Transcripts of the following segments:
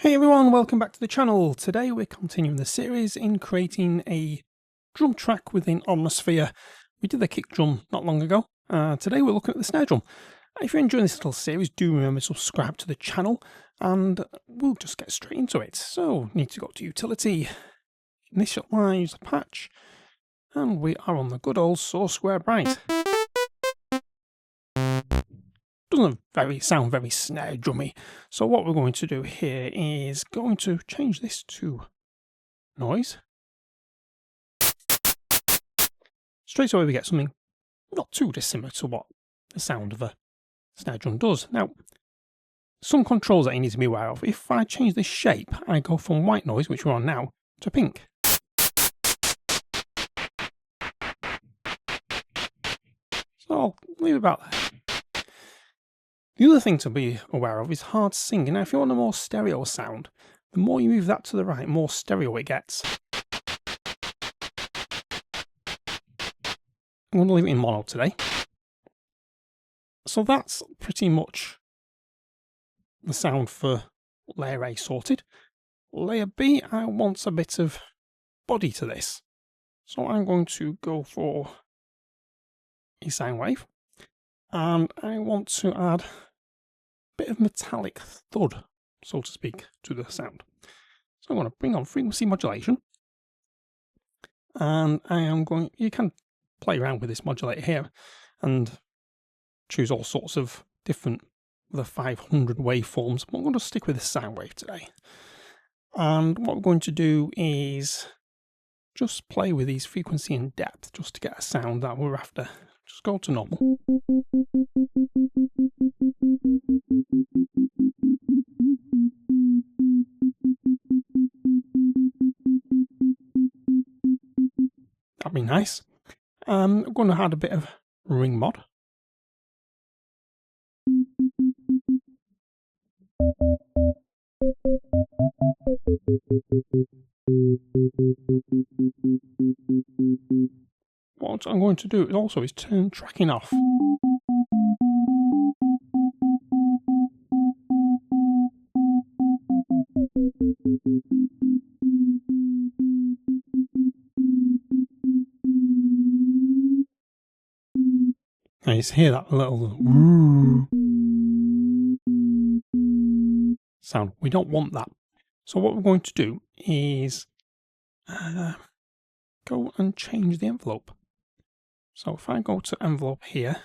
Hey everyone, welcome back to the channel. Today we're continuing the series in creating a drum track within Omnisphere. We did the kick drum not long ago. Today we're looking at the snare drum. If you're enjoying this little series, do remember to subscribe to the channel and we'll just get straight into it. So, need to go to Utility, Initialize a patch, and we are on the good old source square bright. Doesn't sound very snare drummy. So what we're going to do here is going to change this to noise. Straight away we get something not too dissimilar to what the sound of a snare drum does. Now, some controls that you need to be aware of. If I change this shape, I go from white noise, which we're on now, to pink. So I'll leave it about there. The other thing to be aware of is hard singing. Now, if you want a more stereo sound, the more you move that to the right, more stereo it gets. I'm going to leave it in mono today. So that's pretty much the sound for layer A sorted. Layer B, I want a bit of body to this. So I'm going to go for a sine wave. And I want to add a bit of metallic thud, so to speak, to the sound. So I'm going to bring on frequency modulation. And I am going, you can play around with this modulator here and choose all sorts of different, the 500 waveforms, but I'm going to stick with the sine wave today. And what we're going to do is just play with these frequency and depth just to get a sound that we're after. Just go to normal. That'd be nice. I'm going to add a bit of ring mod. What I'm going to do also is turn tracking off. Now you hear that little woo sound. We don't want that. So what we're going to do is go and change the envelope. So if I go to envelope here,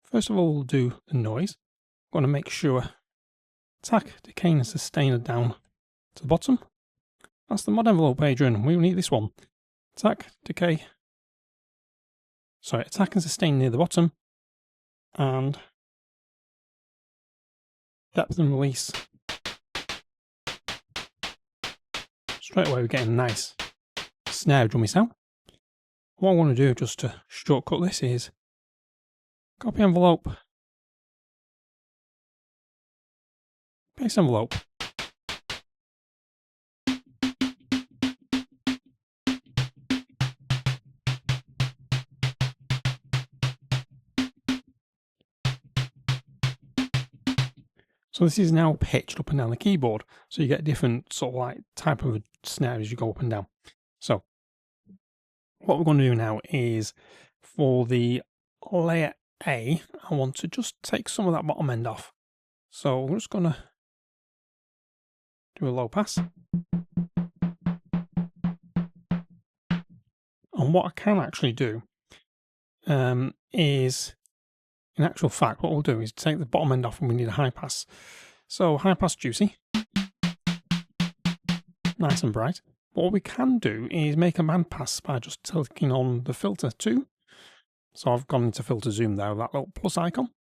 first of all we'll do the noise. I'm going to make sure attack, decay and sustain are down to the bottom. That's the mod envelope, Adrian. We need this one. Attack, decay. Sorry, attack and sustain near the bottom. And depth and release. Straight away we're getting a nice snare drummy sound. What I want to do just to shortcut this is copy envelope, paste envelope. So this is now pitched up and down the keyboard, so you get different sort of like type of snare as you go up and down. So what we're going to do now is for the layer A, I want to just take some of that bottom end off. So we're just going to do a low pass. And what I can actually do is, in actual fact, what we'll do is take the bottom end off and we need a high pass. So high pass juicy, nice and bright. What we can do is make a band pass by just clicking on the filter too. So I've gone into filter zoom there, that little plus icon.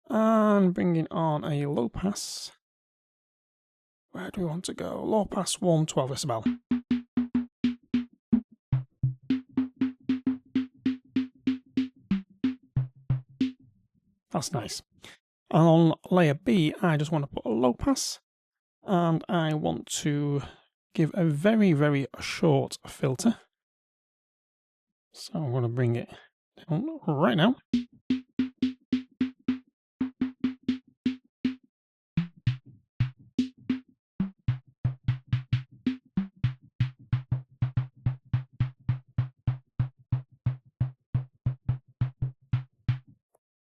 And bringing on a low pass. Where do we want to go? Low pass 112 decibel. That's nice. And on layer B, I just want to put a low pass. And I want to give a very, very short filter. So I'm going to bring it down right now.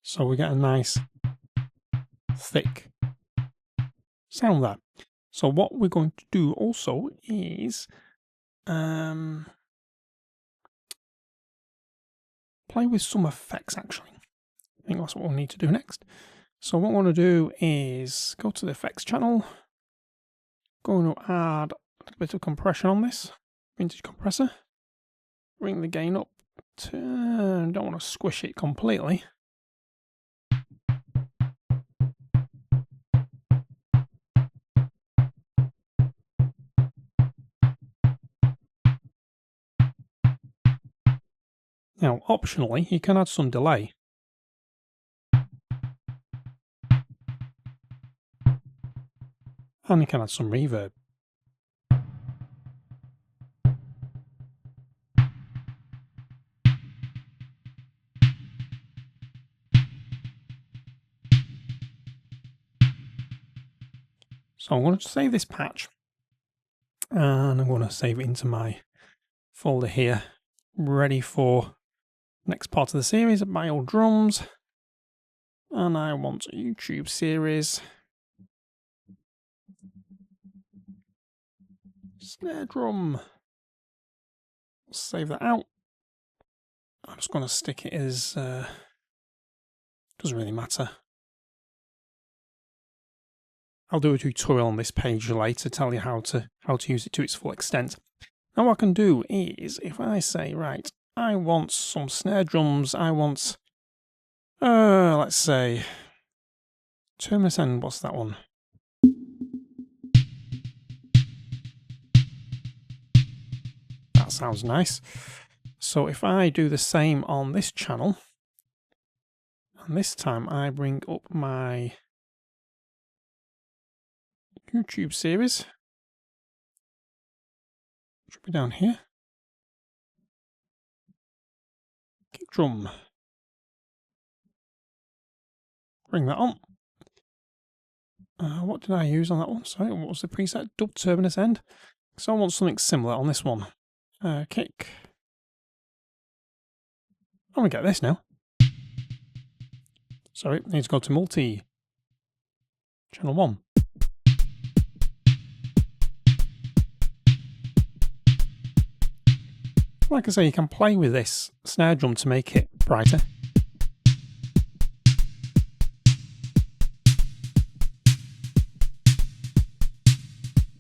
So we get a nice thick sound there. So what we're going to do also is play with some effects actually. I think that's what we'll need to do next. So what I want to do is go to the effects channel, going to add a little bit of compression on this vintage compressor, bring the gain up to, don't want to squish it completely. Now optionally you can add some delay. And you can add some reverb. So I'm going to save this patch and I'm going to save it into my folder here, ready for next part of the series, my old drums. And I want a YouTube series, snare drum. Save that out. I'm just going to stick it as, doesn't really matter. I'll do a tutorial on this page later, tell you how to use it to its full extent. Now what I can do is, if I say, right, I want some snare drums, I want, let's say, terminus end, what's that one? That sounds nice. So if I do the same on this channel, and this time I bring up my YouTube series, should be down here. Kick drum. Bring that on. What did I use on that one? Sorry, what was the preset? Dub terminus end. So I want something similar on this one. Kick. Oh, we get this now. Sorry, need to go to multi. Channel 1. Like I say, you can play with this snare drum to make it brighter.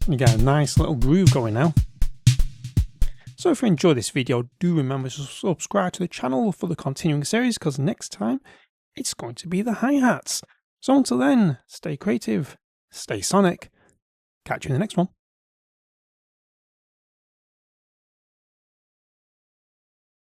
You get a nice little groove going now. So if you enjoyed this video, do remember to subscribe to the channel for the continuing series, because next time it's going to be the hi-hats. So until then, stay creative, stay sonic, catch you in the next one.